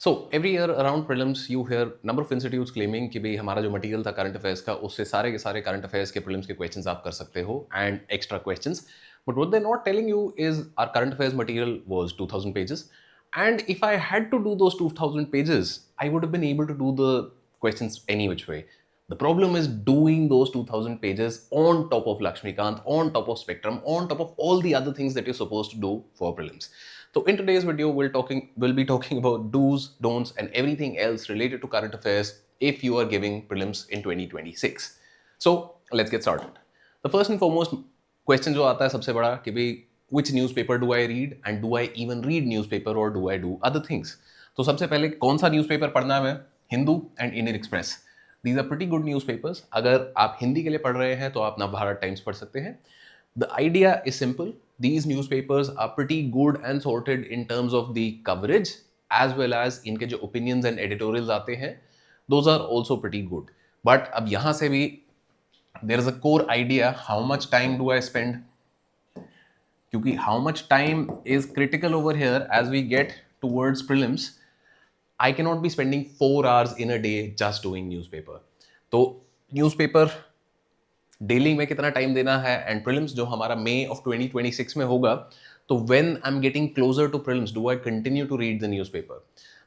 So every year around prelims you hear number of institutes claiming कि भाई हमारा जो मटेरियल था करंट अफेयर्स का उससे सारे के सारे करंट अफेयर्स के prelims के क्वेश्चंस आप कर सकते हो and extra questions. But what they're not telling you is our current affairs material was 2000 pages, and if I had to do those 2000 pages I would have been able to do the questions any which way. The problem is doing those 2000 pages on top of Lakshmikant, on top of Spectrum, on top of all the other things that you're supposed to do for prelims. So in today's video, we'll be talking about do's, don'ts, and everything else related to current affairs if you are giving prelims in 2026. So let's get started. The first and foremost question जो आता है सबसे बड़ा कि भाई which newspaper do I read and do I even read newspaper or do I do other things? तो सबसे पहले कौन सा न्यूज़पेपर पढ़ना है? Hindu and Indian express. These are pretty good newspapers. अगर आप हिंदी के लिए पढ़ रहे हैं तो आप नवभारत टाइम्स पढ़ सकते हैं. The idea is simple. These newspapers are pretty good and sorted in terms of the coverage as well as इनके जो opinions and editorials आते हैं, those are also pretty good. But अब यहाँ से भी there is a core idea, how much time do I spend? क्योंकि how much time is critical over here as we get towards prelims. I cannot be spending 4 hours in a day just doing newspaper. तो newspaper daily में कितना time देना है and prelims जो हमारा मई of 2026 में होगा, तो when I am getting closer to prelims do I continue to read the newspaper.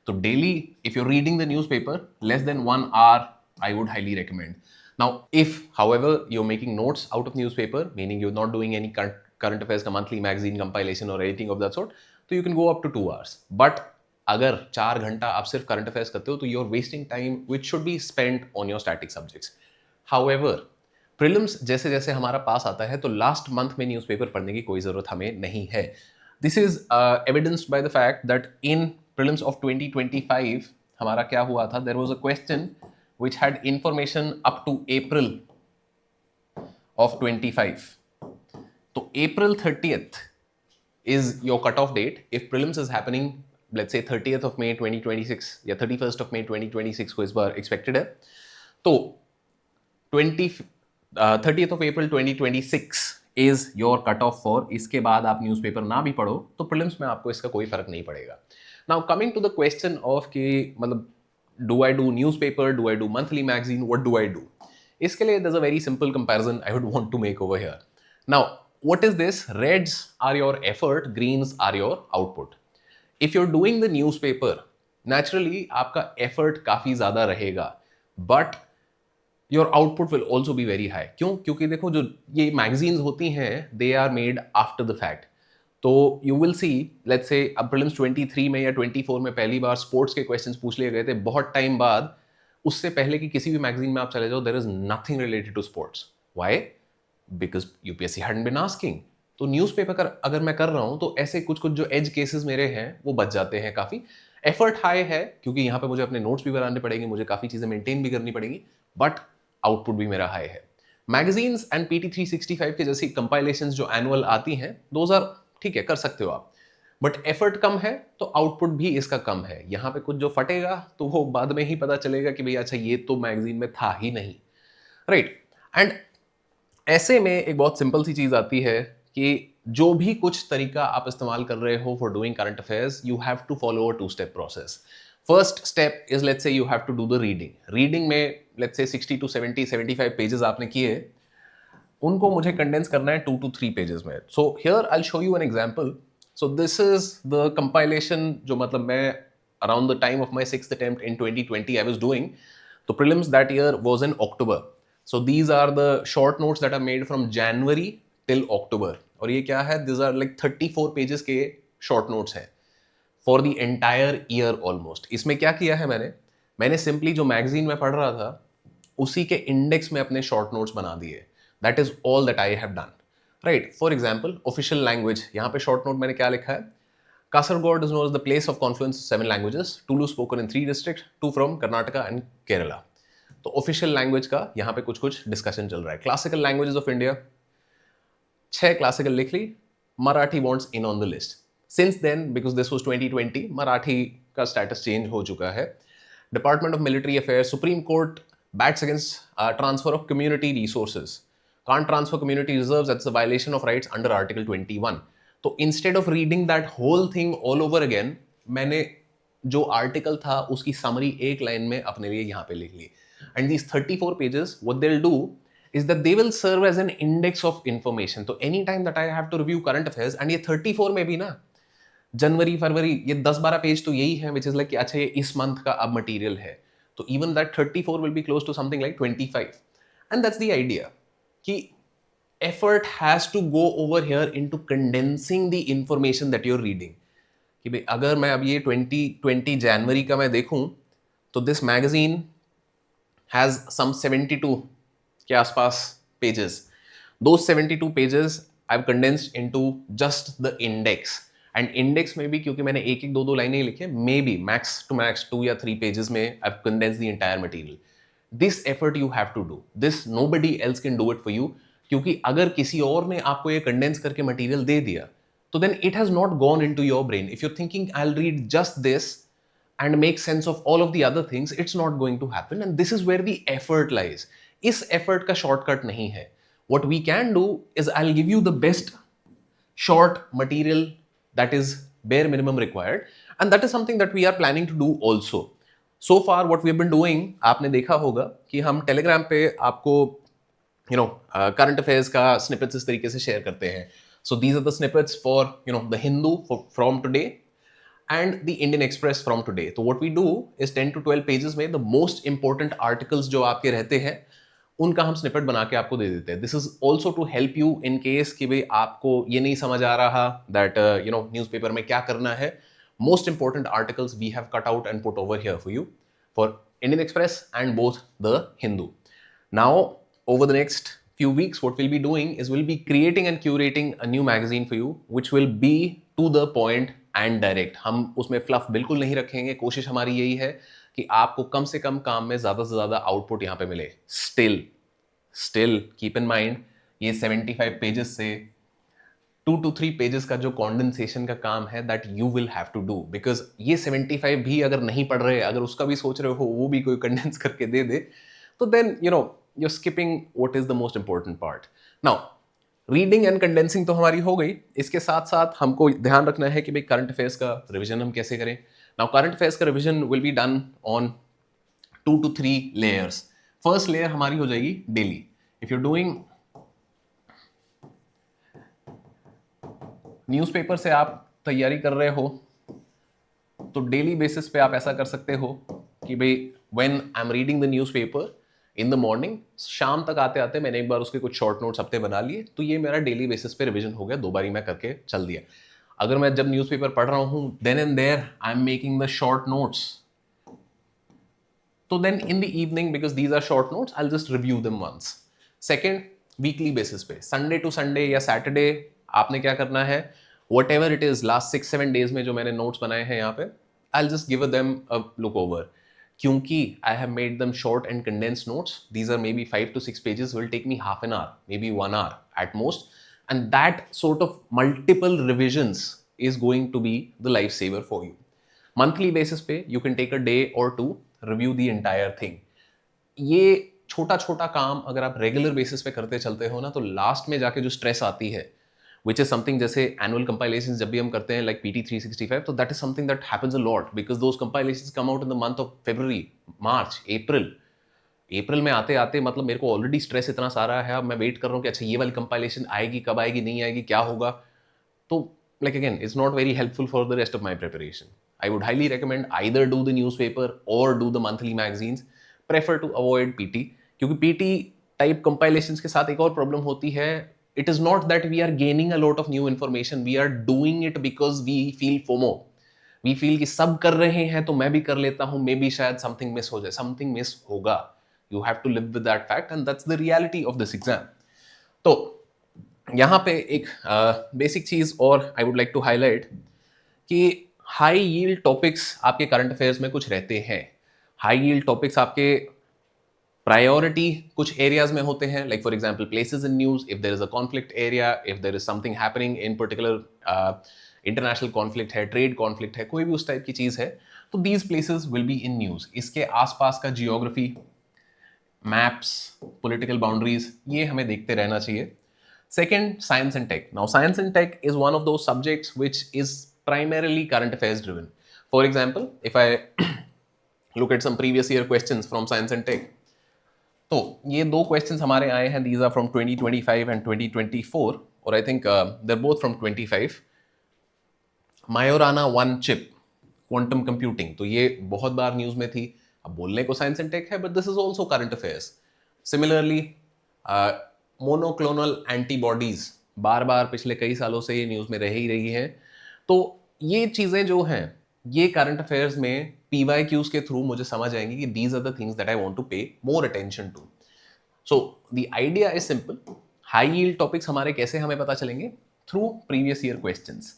तो daily if you are reading the newspaper less than 1 hour I would highly recommend. Now if however you're making notes out of newspaper, meaning you're not doing any current affairs का monthly magazine compilation or anything of that sort, तो you can go up to 2 hours. But अगर 4 घंटा आप सिर्फ current affairs करते हो तो you're wasting time which should be spent on your static subjects. However prelims जैसे जैसे हमारा पास आता है तो लास्ट मंथ में न्यूज़पेपर पढ़ने की कोई ज़रूरत हमें नहीं है. This is evidenced by the fact that in prelims of 2025 हमारा क्या हुआ था. There was a question which had information up to April of 25. तो अप्रैल 30th is your cutoff date if prelims is happening, let's say 30th of May 2026 या 31st of May 2026 को इस बार expected है. तो 30th of April 2026 is your cut off for. इसके बाद आप newspaper ना भी पढ़ो तो प्रीलिम्स में आपको इसका कोई फर्क नहीं पड़ेगा. Now coming to the question of कि मतलब do I do newspaper, do I do monthly magazine, what do I do? इसके लिए there's a very simple comparison I would want to make over here. Now what is this? Reds are your effort, greens are your output. If you're doing the newspaper, naturally आपका effort काफ़ी ज़्यादा रहेगा, but your output will also be very high. क्यों? क्योंकि देखो जो ये magazines होती हैं they are made after the fact. तो you will see let's say अब प्रीलिम्स 23 में या 24 में पहली बार स्पोर्ट्स के क्वेश्चंस पूछ लिए गए थे बहुत टाइम बाद. उससे पहले की किसी भी मैगजीन में आप चले जाओ there is nothing related to sports. Why? Because UPSC hadn't been asking. तो न्यूज़पेपर अगर मैं कर रहा हूँ तो ऐसे कुछ कुछ जो एज केसेस मेरे हैं वो बच जाते हैं काफ़ी. एफर्ट हाई है क्योंकि यहाँ पे मुझे अपने नोट्स भी बनाने पड़ेंगे, मुझे काफ़ी चीज़ें मेंटेन भी करनी पड़ेगी, बट आउटपुट भी मेरा हाई है. मैगजीन्स एंड PT 365 के जैसी कंपाइलेशंस जो एनुअल आती हैं दोज आर ठीक है, कर सकते हो आप, बट एफर्ट कम है तो आउटपुट भी इसका कम है. यहाँ पे कुछ जो फटेगा तो वो बाद में ही पता चलेगा कि भाई अच्छा ये तो मैगजीन में था ही नहीं, राइट. एंड ऐसे में एक बहुत सिंपल सी चीज आती है कि जो भी कुछ तरीका आप इस्तेमाल कर रहे हो for doing current affairs you have to follow a 2-step process. First step is let's say you have to do the reading. Reading में लेट्स से 60 to 75 पेजेस आपने किए, उनको मुझे कंडेंस करना है 2 to 3 पेजेस में. So here I will show you an example. So this is the compilation जो मतलब मैं around the time of my 6th attempt in 2020 I was doing. तो prelims that year was in October. So these are the short notes that are made from January till October. और ये क्या है? This are like 34 pages के short notes हैं for the entire year almost. इसमें क्या किया है मैंने सिंपली जो मैगजीन में पढ़ रहा था उसी के इंडेक्स में अपने शॉर्ट नोट्स बना दिए. That is all that I have done, right. For example official language, यहाँ पे शॉर्ट नोट मैंने क्या लिखा है? Kasaragod is known as the place of confluence 7 languages. Tulu spoken in 3 district, 2 from Karnataka and Kerala. तो ऑफिशियल लैंग्वेज का यहाँ पे कुछ कुछ डिस्कशन चल रहा है. Classical languages of India 6 classical लिख ली. Marathi wants in on the list. Since then, because this was 2020, Marathi का स्टेटस चेंज हो चुका है. Department of military affairs, supreme court bats against transfer of community resources. Can't transfer community reserves, that's a violation of rights under Article 21. तो instead of reading that whole thing all over again, मैंने जो article था उसकी summary एक line में अपने लिए यहाँ पे लिख ली. And these 34 pages what they will do is that they will serve as an index of information. तो any time that I have to review current affairs, and ये 34 में भी ना जनवरी फरवरी ये 10-12 पेज तो यही है, which is like कि अच्छा ये इस मंथ का अब मटेरियल है, तो even that 34 will be close to something like 25. And that's the idea कि effort has to go over here into condensing the information that you're reading. कि भाई अगर मैं अब ये 2020 जनवरी का मैं देखूं तो दिस मैगजीन हैज सम 72 के आसपास pages. Those 72 pages I've condensed into just the index. And index में भी क्योंकि मैंने एक एक दो लाइनें लिखे, maybe max to max 2 या 3 pages में I've condensed the entire material. This effort you have to do. This nobody else can do it for you. क्योंकि अगर किसी और ने आपको ये condense करके material दे दिया, तो then it has not gone into your brain. If you're thinking I'll read just this and make sense of all of the other things, it's not going to happen. And this is where the effort lies. इस effort का shortcut नहीं है. What we can do is I'll give you the best short material that is bare minimum required, and that is something that we are planning to do also. So far what we have been doing, आपने देखा होगा कि हम Telegram पे आपको current affairs का snippets इस तरीके से share करते हैं. So these are the snippets for the Hindu from today and the Indian Express from today. So what we do is 10 to 12 pages में the most important articles जो आपके रहते हैं उनका हम स्निपेट बना के आपको दे देते हैं. This is also to help you in case कि भाई आपको ये नहीं समझ आ रहा दैट न्यूज़पेपर में क्या करना है. Most important articles we have cut out and put over here for you for Indian Express and both the Hindu. Now over the next few weeks what we'll be doing is we'll be creating and curating a new magazine for you which will be to the point and direct. हम उसमें fluff बिल्कुल नहीं रखेंगे. कोशिश हमारी यही है कि आपको कम से कम काम में ज़्यादा से ज़्यादा आउटपुट यहाँ पे मिले. स्टिल कीप इन माइंड ये 75 पेजेस से 2 to 3 पेजेस का जो कॉन्डेंसेशन का काम है that you will have to do, because ये 75 भी अगर नहीं पढ़ रहे, अगर उसका भी सोच रहे हो वो भी कोई कंडेंस करके दे दे, तो then you're skipping what is the most important part. Now, reading and condensing तो हमारी हो गई. इसके साथ साथ हमको ध्यान रखना है कि भाई करंट अफेयर्स का रिवीजन हम कैसे करें. नाउ करंट अफेयर्स का revision will be done on 2 to 3 layers. First layer हमारी हो जाएगी daily. If you doing newspaper से आप तैयारी कर रहे हो तो डेली बेसिस पे आप ऐसा कर सकते हो कि भाई when I am reading the newspaper in the morning, शाम तक आते आते मैंने एक बार उसके कुछ शॉर्ट नोट्स हफ्ते बना लिए, तो ये मेरा डेली बेसिस पे रिवीजन हो गया. 2 बारी मैं करके चल दिया. अगर मैं जब न्यूज़पेपर पढ़ रहा हूँ then and there I am making the short notes, तो then in the evening because these are short notes I will just review them once. Second, weekly basis पे संडे टू संडे या Saturday आपने क्या करना है, whatever it is last 6-7 days में जो मैंने नोट्स बनाए हैं यहाँ पे, I will just give them a look over. क्योंकि I have made them short and condensed notes, these are maybe 5 to 6 pages, will take me half an hour, maybe 1 hour at most, and that sort of multiple revisions is going to be the lifesaver for you. Monthly basis पे you can take a day or 2, review the entire thing. ये छोटा छोटा काम अगर आप regular basis पे करते चलते हो ना, तो लास्ट में जाके जो स्ट्रेस आती है which is something जैसे एनुअल कंपाइलेशंस जब भी हम करते हैं like PT 365, तो that is something that happens a lot because those compilations come out in the month of February, March, April में आते आते मतलब मेरे को ऑलरेडी स्ट्रेस इतना सारा है. अब मैं वेट कर रहा हूँ कि अच्छा ये वाली कंपाइलेशन आएगी, कब आएगी, नहीं आएगी, क्या होगा. तो like again it's not very helpful for the rest of my preparation. I would highly recommend either do the newspaper or do the monthly magazines. Prefer to avoid PT क्योंकि PT टाइप कंपाइलेशंस के साथ एक और problem होती है. It is not that we are gaining a lot of new information. We are doing it because we feel FOMO. We feel कि सब कर रहे हैं तो मैं भी कर लेता हूँ, मे बी शायद something miss हो जाए. Something miss होगा. You have to live with that fact and that's the reality of this exam. तो यहाँ पे एक बेसिक चीज़ और I would like to highlight कि हाई यील्ड टॉपिक्स आपके करंट अफेयर्स में कुछ रहते हैं. हाई यील्ड टॉपिक्स आपके प्रायोरिटी कुछ एरियाज में होते हैं, like for example places in news, if there is a conflict area, if there is something happening in particular international conflict है, ट्रेड कॉन्फ्लिक्ट है, कोई भी उस टाइप की चीज़ है, तो these places will be in news. इसके आसपास का जियोग्राफी, मैप्स, पॉलिटिकल बाउंड्रीज, ये हमें देखते रहना चाहिए. Second, science and tech. Now science and tech is one of those subjects which is primarily current affairs driven. For example, if I look at some previous year questions from Science and Tech, तो ये दो questions हमारे आए हैं. These are from 2025 and 2024, और I think they're both from 25. Majorana one chip, quantum computing, तो ये बहुत बार न्यूज में थी. अब बोलने को साइंस एंड टेक है, but this is also current affairs. Similarly monoclonal antibodies बार बार पिछले कई सालों से ये न्यूज में रह ही रही है. तो ये चीजें जो हैं ये करंट अफेयर्स में PYQs के थ्रू मुझे समझ आएंगी कि these are the things that I want to pay more attention to. So the idea is simple. High yield topics हमारे कैसे हमें पता चलेंगे? Through previous year questions.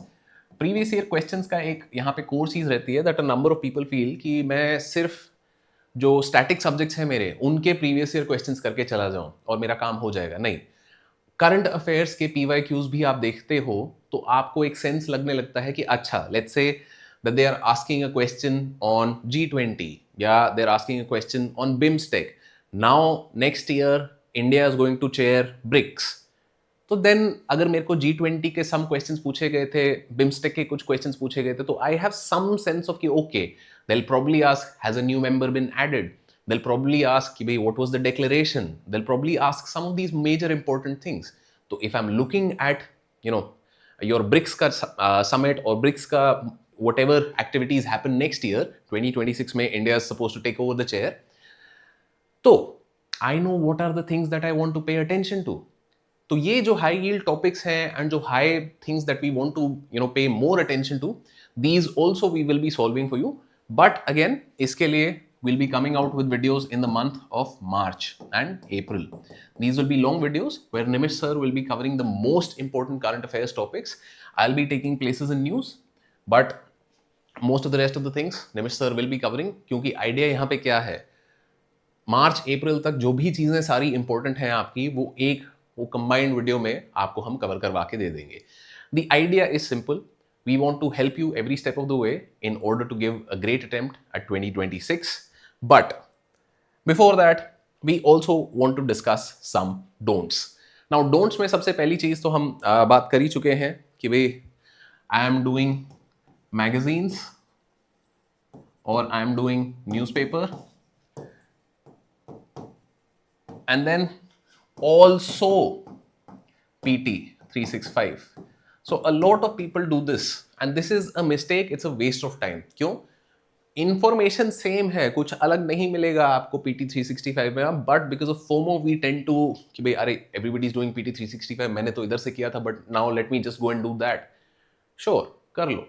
Previous year questions का एक यहाँ पे कोर चीज रहती है that a number of people feel कि मैं सिर्फ जो स्टैटिक सब्जेक्ट्स हैं मेरे उनके प्रीवियस ईयर क्वेश्चंस करके चला जाऊं और मेरा काम हो जाएगा. नहीं, करंट अफेयर्स के PYQs भी आप देखते हो तो आपको एक सेंस लगने लगता है कि अच्छा, let's say that they are asking a question on G20 या they are asking a question on BIMSTEC. Now next year India is going to chair BRICS. तो देन अगर मेरे को G20 के सम क्वेश्चंस पूछे गए थे, बिम्स्टेक के कुछ क्वेश्चंस पूछे गए थे, तो I have some sense of कि okay, they'll probably ask has a new member been added, they'll probably ask कि भाई what was the declaration, they'll probably ask some of these major important things. तो if I'm looking at you know your BRICS का summit or BRICS का whatever activities happen next year 2026 में India is supposed to take over the chair, तो I know what are the things that I want to pay attention to. तो ये जो high yield topics हैं and जो high things that we want to pay more attention to, these also we will be solving for you. But again इसके लिए we'll be coming out with videos in the month of March and April. These will be long videos where Nimish sir will be covering the most important current affairs topics. I'll be taking places in news, but most of the rest of the things Nimish sir will be covering. क्योंकि idea यहाँ पे क्या है, मार्च अप्रैल तक जो भी चीज़ें सारी इंपॉर्टेंट हैं आपकी, वो कंबाइंड वीडियो में आपको हम कवर करवा के दे देंगे. The idea is simple. We want to help you every step of the way in order to give a great attempt at 2026. But before that we also want to discuss some don'ts. Now don'ts में सबसे पहली चीज तो हम बात कर ही चुके हैं कि भाई आई एम डूइंग मैगजीन्स और I am doing newspaper, and then also PT 365. So a lot of people do this and this is a mistake. It's a waste of time. क्यों? Information same है, कुछ अलग नहीं मिलेगा आपको PT 365 में, but because of FOMO we tend to कि भाई अरे everybody is doing PT 365, मैंने तो इधर से किया था, but now let me just go and do that. Sure, कर लो,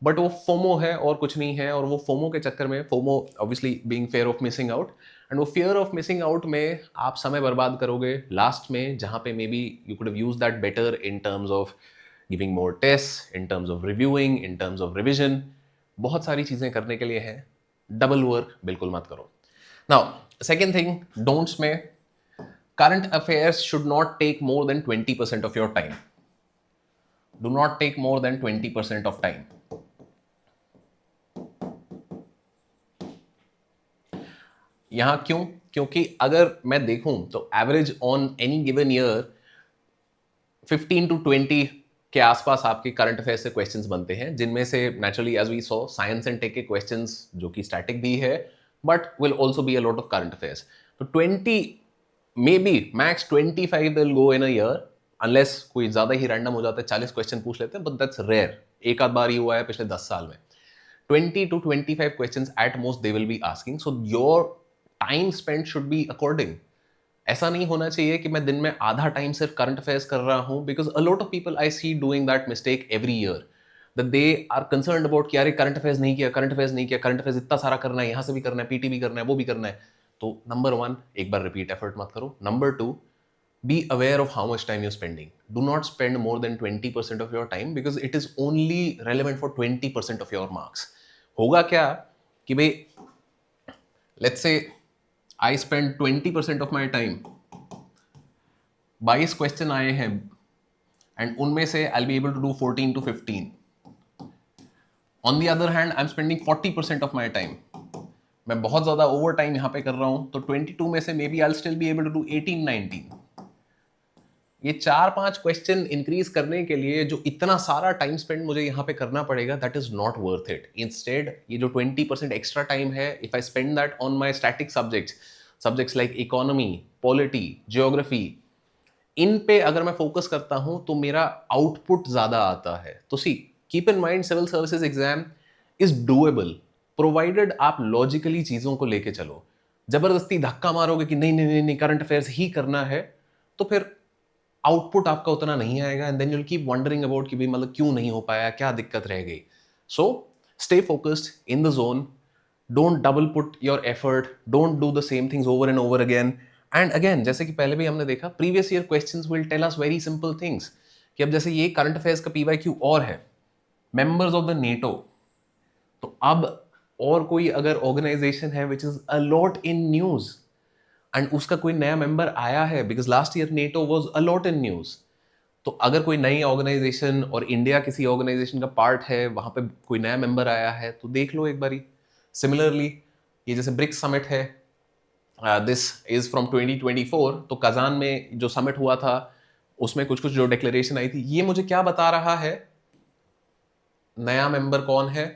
बट वो फोमो है और कुछ नहीं है. और वो फोमो के चक्कर में, FOMO obviously being fear of missing out, and वो फियर ऑफ मिसिंग आउट में आप समय बर्बाद करोगे लास्ट में, जहाँ पे may be you could have used that better in terms of giving more test, in terms of reviewing, in terms of revision. बहुत सारी चीज़ें करने के लिए है. डबल वर्क बिल्कुल मत करो. नाउ सेकेंड थिंग, डोंट्स में current affairs should not take more than 20% of your time. Do not take more than 20% of time. यहां क्यों? क्योंकि अगर मैं देखूं तो average on any given year 15 to 20 के आसपास आपके करंट अफेयर्स से क्वेश्चंस बनते हैं, जिनमें से naturally as we saw science and tech के क्वेश्चंस जो कि स्टैटिक भी है but will also be a lot of current affairs. तो 20 may be max 25 will go in a year, unless कोई ज्यादा ही रैंडम हो जाता है, 40 क्वेश्चन पूछ लेते हैं, बट दैट्स रेयर. एक आध बार ही हुआ है पिछले 10 साल में. 20 to 25 questions at most they will be asking. So your time spend should be according. ऐसा नहीं होना चाहिए कि मैं दिन में आधा टाइम सिर्फ करंट अफेयर्स कर रहा हूं, because a lot of people I see doing that mistake every year, that they are concerned about कि यार करंट अफेयर्स नहीं किया, करंट अफेयर्स नहीं किया, करंट अफेयर्स इतना सारा करना है, यहां से भी करना है, पीटी भी करना है, वो भी करना है. तो नंबर 1, एक बार रिपीट एफर्ट मत करो. Number 2, be aware of how much time you're spending. Do not spend more than 20% of your time because it is only relevant for 20% of your marks. होगा क्या कि भाई let's say I spend 20% of my time, 22 question आए हैं and उनमें से I'll be able to do 14 to 15. On the other hand, I'm spending 40% of my time. मैं बहुत ज़्यादा ओवर टाइम यहाँ पे कर रहा हूँ, तो 22 में से may be I'll still be able to do 18, 19. ये 4-5 क्वेश्चन इंक्रीज करने के लिए जो इतना सारा टाइम स्पेंड मुझे यहाँ पे करना पड़ेगा, that is not worth it. Instead ये जो 20% एक्स्ट्रा टाइम है, if I spend that on my static subjects like economy, polity, geography, इन पे अगर मैं फोकस करता हूं तो मेरा आउटपुट ज्यादा आता है. तो see, keep in mind civil services exam is doable provided आप लॉजिकली चीजों को लेके चलो. जबरदस्ती धक्का मारोगे कि नहीं नहीं नहीं नहीं करंट अफेयर्स ही करना है, तो फिर आउटपुट आपका उतना नहीं आएगा, and then you'll keep wondering about कि भाई मतलब क्यों नहीं हो पाया, क्या दिक्कत रह गई. So stay focused in the zone, don't double put your effort, don't do the same things over and over again and again. जैसे कि पहले भी हमने देखा, previous year questions will tell us very simple things, कि अब जैसे ये करंट अफेयर्स का पीवाईक्यू और है, मेंबर्स ऑफ द नेटो, तो अब और कोई अगर ऑर्गेनाइजेशन है which is a lot in news and उसका कोई नया मेंबर आया है, because last year NATO was a lot in news, तो अगर कोई नई ऑर्गेनाइजेशन और इंडिया किसी ऑर्गेनाइजेशन का पार्ट है, वहां पे कोई नया मेंबर आया है, तो देख लो एक बारी. सिमिलरली ये जैसे ब्रिक्स समिट है, दिस इज फ्रॉम 2024, तो कजान में जो समिट हुआ था उसमें कुछ कुछ जो डिक्लेरेशन आई थी, ये मुझे क्या बता रहा है, नया मेंबर कौन है,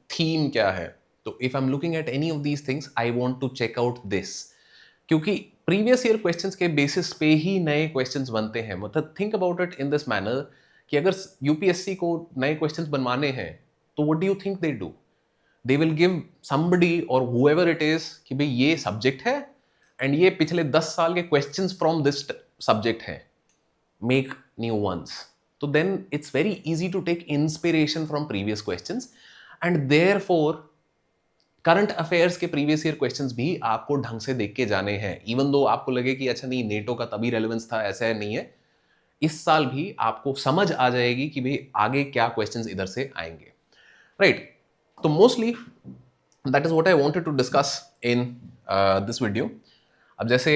थीम क्या है. तो if I am looking at any of these things, I want to check out this, क्योंकि प्रीवियस ईयर क्वेश्चंस के बेसिस पे ही नए क्वेश्चंस बनते हैं. मतलब think about it in this manner कि अगर यूपीएससी को नए क्वेश्चंस बनवाने हैं, तो what do you think they do? They will give somebody और हुएवर इट इज कि भाई ये सब्जेक्ट है एंड ये पिछले 10 साल के क्वेश्चंस फ्रॉम दिस सब्जेक्ट है, मेक न्यू वंस. तो then it's very easy to take inspiration from previous questions and therefore current affairs के प्रीवियस ईयर क्वेश्चंस भी आपको ढंग से देख के जाने हैं. इवन दो आपको लगे कि अच्छा नहीं नेटो का तभी रेलेवेंस था, ऐसा है नहीं है, इस साल भी आपको समझ आ जाएगी कि भाई आगे क्या क्वेश्चंस इधर से आएंगे, राइट. तो mostly that is what I wanted to discuss in this video. अब जैसे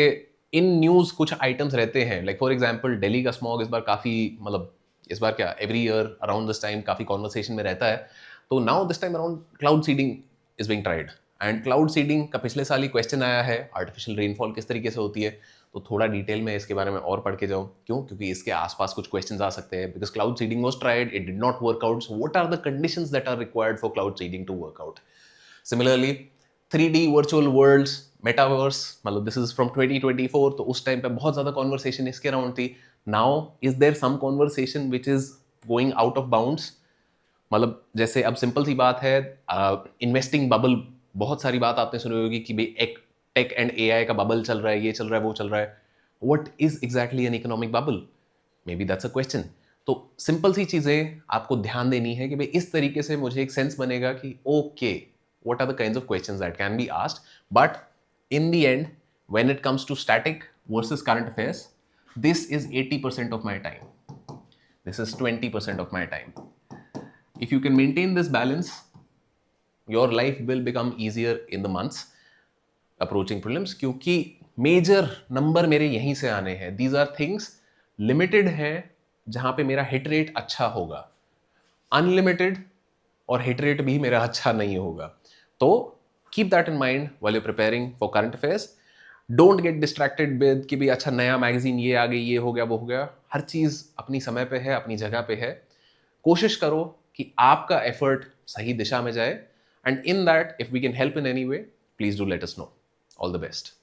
इन न्यूज कुछ आइटम्स रहते हैं, लाइक फॉर एग्जांपल दिल्ली का स्मॉग इस बार काफी, मतलब इस बार क्या every year around this time काफी कॉन्वर्सेशन में रहता है. तो now this time around cloud seeding is being tried, and cloud seeding का पिछले साल ही क्वेश्चन आया है, आर्टिफिशियल रेनफॉल किस तरीके से होती है. तो थोड़ा डिटेल में इसके बारे में और पढ़ के जाओ. क्यों? क्योंकि इसके आसपास कुछ क्वेश्चंस आ सकते हैं, because cloud seeding was tried, it did not work out. So what are the conditions that are required for cloud seeding to work out. Similarly 3D virtual worlds, metaverse, मतलब दिस इज फ्रॉम 2024, तो उस time पे बहुत ज्यादा conversation इसके around थी. Now is there some conversation which is going out of bounds? मतलब जैसे अब सिंपल सी बात है, इन्वेस्टिंग बबल, बहुत सारी बात आपने सुनी होगी कि भाई एक टेक एंड एआई का बबल चल रहा है, ये चल रहा है, वो चल रहा है. What is exactly an economic bubble? May be that's a question. तो सिंपल सी चीजें आपको ध्यान देनी है कि भाई इस तरीके से मुझे एक सेंस बनेगा कि okay what are the kinds of questions that can be asked. But in the end, when it comes to static versus current affairs, this is 80% of my time, this is 20% of my time. If you can maintain this balance, your life will become easier in the months approaching prelims, क्योंकि major number मेरे यहीं से आने हैं. These are things limited हैं जहां पे मेरा हिट रेट अच्छा होगा, अनलिमिटेड और हिट रेट भी मेरा अच्छा नहीं होगा. तो keep that in mind while you preparing for current affairs. Don't get distracted with कि भी अच्छा नया मैगजीन ये आ गई, ये हो गया, वो हो गया. हर चीज अपनी समय पे है, अपनी जगह पे है. कोशिश करो कि आपका एफर्ट सही दिशा में जाए, and in that if we can help in any way, please do let us know. All the best.